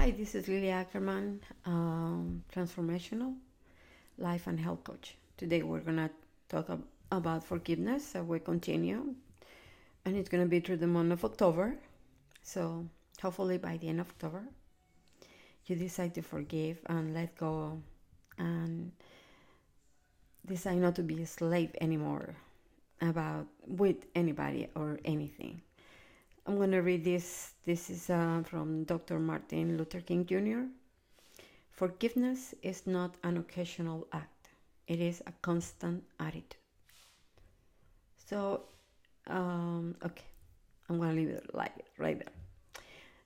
Hi, this is Lily Ackerman, transformational life and health coach. Today we're gonna talk about forgiveness. So we continue, and it's gonna be through the month of October. So hopefully by the end of October, you decide to forgive and let go, and decide not to be a slave anymore about with anybody or anything. I'm gonna read this. This is from Dr. Martin Luther King Jr. Forgiveness is not an occasional act, it is a constant attitude. So, okay, I'm going to leave it like it right there.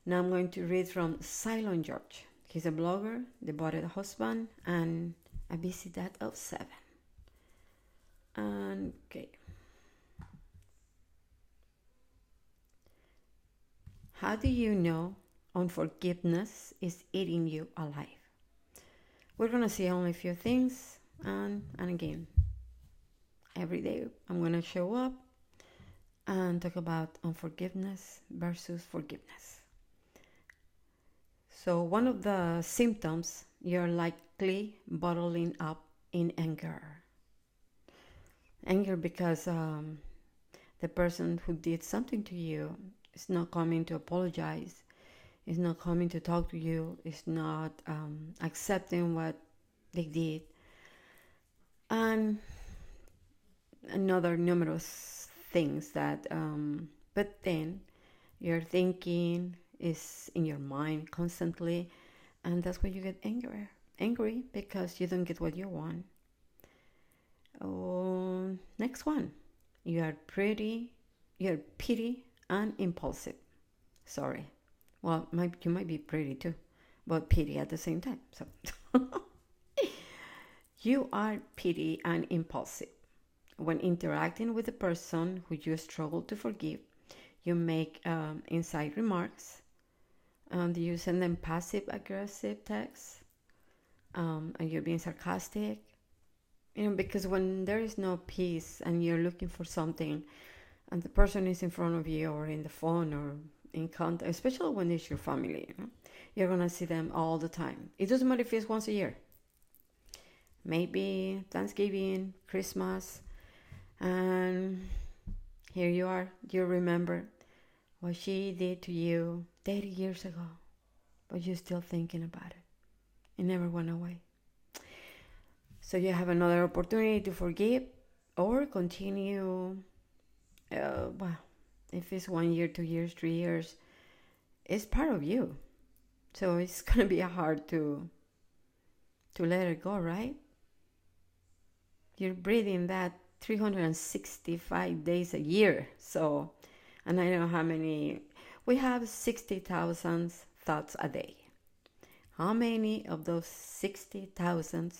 Now I'm going to read from Silent George. He's a blogger, devoted husband, and a busy dad of 7. And okay. How do you know unforgiveness is eating you alive? We're going to see only a few things, and again, every day I'm going to show up and talk about unforgiveness versus forgiveness. So one of the symptoms, you're likely bottling up in anger. Anger because the person who did something to you is not coming to apologize, is not coming to talk to you, is not accepting what they did, and another numerous things that but then your thinking is in your mind constantly, and that's when you get angry because you don't get what you want. Oh, next one, you're petty and impulsive. Sorry, well, you might be pretty too, but petty at the same time. So you are petty and impulsive. When interacting with a person who you struggle to forgive, you make inside remarks, and you send them passive-aggressive texts, and you're being sarcastic. Because when there is no peace and you're looking for something, and the person is in front of you or in the phone or in contact, especially when it's your family, you're gonna see them all the time. It doesn't matter if it's once a year. Maybe Thanksgiving, Christmas, and here you are. You remember what she did to you 30 years ago, but you're still thinking about it. It never went away. So you have another opportunity to forgive or continue. Well, if it's 1 year, 2 years, 3 years, it's part of you. So it's gonna be hard to let it go, right? You're breathing that 365 days a year. So, and I don't know how many, we have 60,000 thoughts a day. How many of those 60,000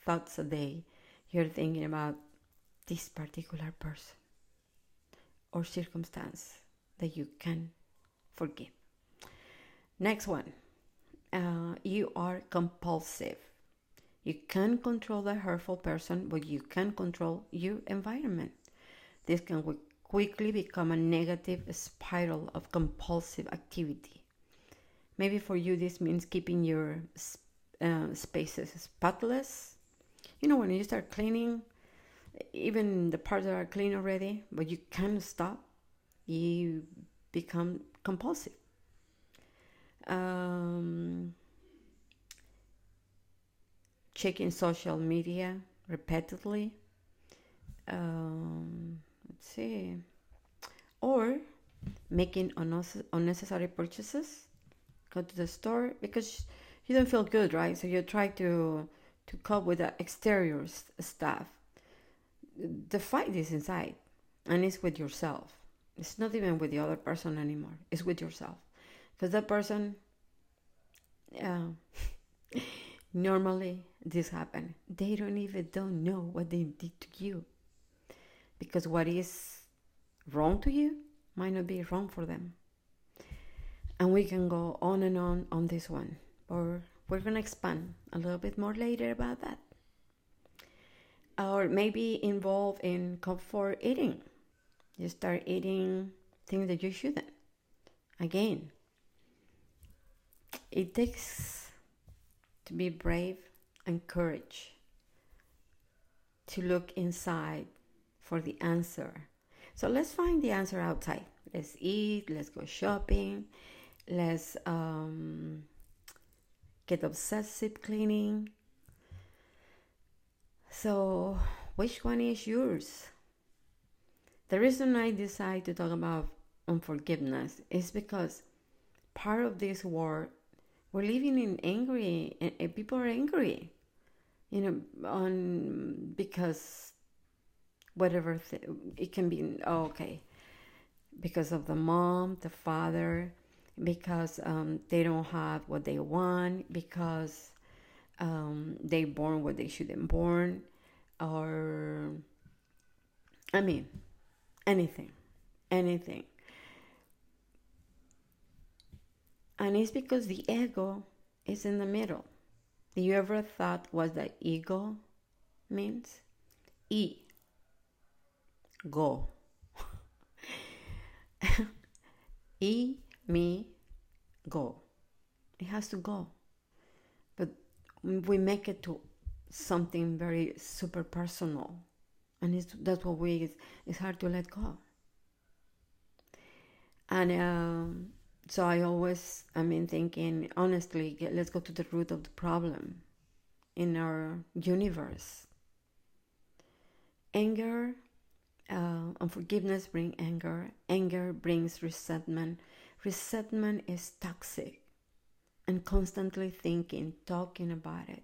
thoughts a day you're thinking about this particular person or circumstance that you can forgive? Next one, you are compulsive. You can't control the hurtful person, but you can control your environment. This can quickly become a negative spiral of compulsive activity. Maybe for you this means keeping your spaces spotless. When you start cleaning, even the parts that are clean already, but you can't stop, you become compulsive. Checking social media repeatedly. Let's see. Or making unnecessary purchases. Go to the store because you don't feel good, right? So you try to cope with the exterior stuff. The fight is inside, and it's with yourself. It's not even with the other person anymore. It's with yourself, because that person, normally this happens. They don't know what they did to you, because what is wrong to you might not be wrong for them. And we can go on and on this one, or we're going to expand a little bit more later about that. Or maybe involved in comfort eating. You start eating things that you shouldn't. Again, It takes to be brave and courage to look inside for the answer. So let's find the answer outside. Let's eat, let's go shopping, let's get obsessive cleaning. So, which one is yours? The reason I decided to talk about unforgiveness is because part of this war, we're living in angry, and people are angry, because whatever it can be. Okay, because of the mom, the father, because they don't have what they want, because they born what they shouldn't born, or I mean, anything. And it's because the ego is in the middle. Do you ever thought what the ego means? Go. Me, go. It has to go. But we make it to something very super personal. And that's what it's hard to let go. And so I'm thinking, honestly, let's go to the root of the problem in our universe. Anger, unforgiveness brings anger. Anger brings resentment. Resentment is toxic. And constantly thinking, talking about it.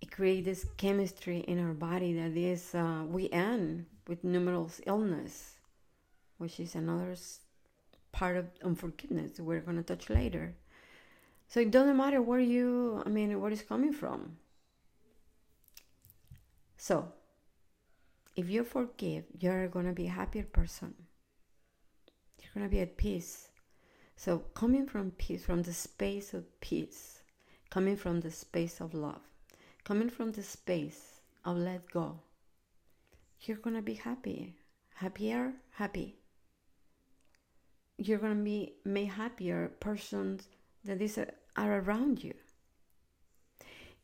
It creates this chemistry in our body that is, we end with numerous illness, which is another part of unforgiveness we're going to touch later. So it doesn't matter where it's coming from. So if you forgive, you're going to be a happier person. You're going to be at peace. So coming from peace, from the space of peace, coming from the space of love, coming from the space of let go, you're going to be happy. Happy. You're going to be made happier persons that are around you.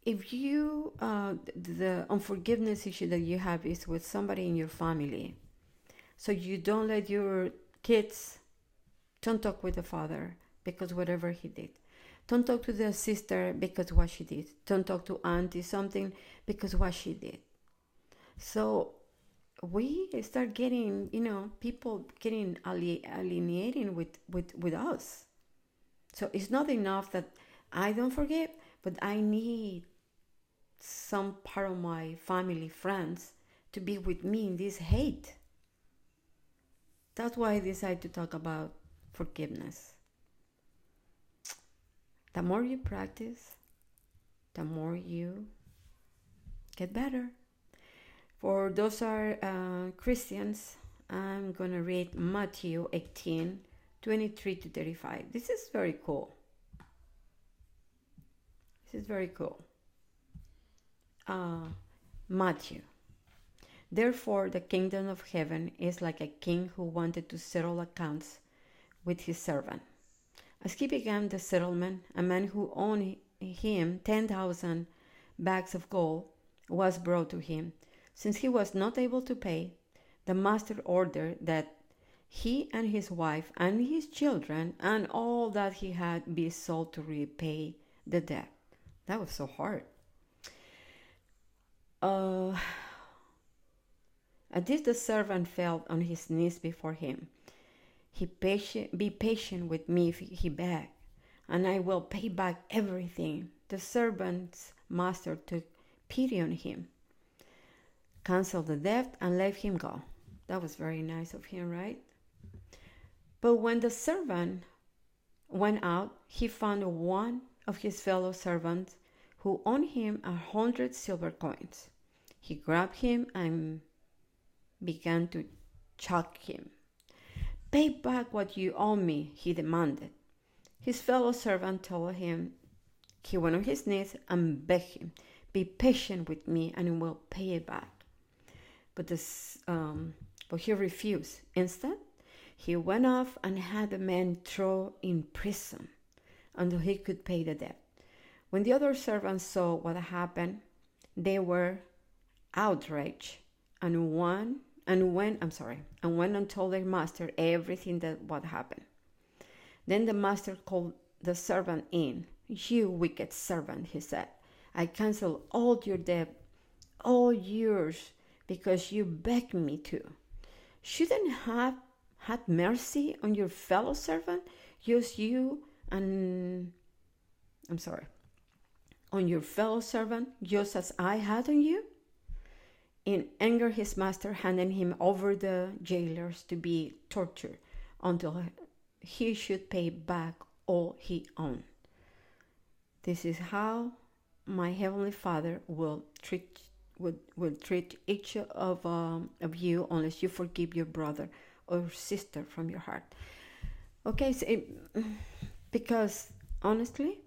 If you, the unforgiveness issue that you have is with somebody in your family, so you don't let your kids, don't talk with the father because whatever he did. Don't talk to the sister because what she did. Don't talk to auntie something because what she did. So we start getting, people getting alienating with us. So it's not enough that I don't forgive, but I need some part of my family, friends, to be with me in this hate. That's why I decided to talk about forgiveness. The more you practice, the more you get better. For those are Christians, I'm going to read Matthew 18, 23 to 35. This is very cool. Matthew. Therefore, the kingdom of heaven is like a king who wanted to settle accounts with his servant. As he began the settlement, a man who owed him 10,000 bags of gold was brought to him. Since he was not able to pay, the master ordered that he and his wife and his children and all that he had be sold to repay the debt. That was so hard. At this the servant fell on his knees before him. Be patient with me, he begged, and I will pay back everything. The servant's master took pity on him, canceled the debt, and let him go. That was very nice of him, right? But when the servant went out, he found one of his fellow servants who owed him 100 silver coins. He grabbed him and began to choke him. Pay back what you owe me, he demanded. His fellow servant told him. He went on his knees and begged him, be patient with me and I will pay it back. But he refused. Instead, he went off and had the man thrown in prison until he could pay the debt. When the other servants saw what happened, they were outraged and went and told their master everything that what happened. Then the master called the servant in. "You wicked servant," he said, "I cancel all your debt, all yours, because you begged me to. Shouldn't have had mercy on your fellow servant, on your fellow servant, just as I had on you?" In anger, his master handed him over the jailers to be tortured until he should pay back all he owned. This is how my heavenly Father will treat each of you unless you forgive your brother or sister from your heart. Okay, so because honestly,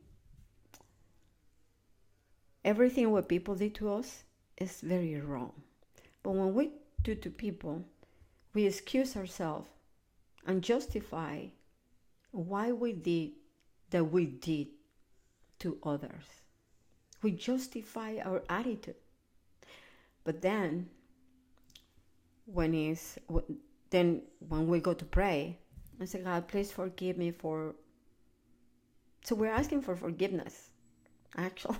everything what people did to us is very wrong. But when we do to people, we excuse ourselves and justify why we did that we did to others. We justify our attitude. But then when we go to pray and say, "God, please forgive me for..." So we're asking for forgiveness, actually.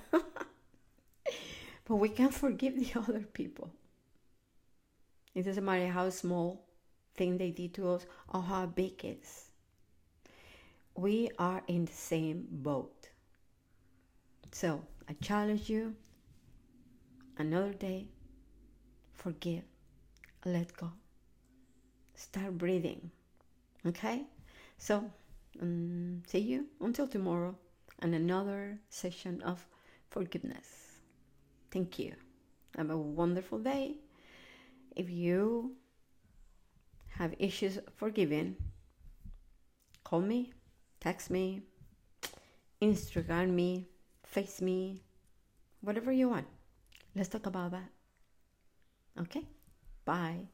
But we can't forgive the other people. It doesn't matter how small thing they did to us or how big it is. We are in the same boat. So I challenge you, another day, forgive, let go, start breathing. Okay? So see you until tomorrow and another session of forgiveness. Thank you. Have a wonderful day. If you have issues forgiving, call me, text me, Instagram me, face me, whatever you want. Let's talk about that. Okay? Bye.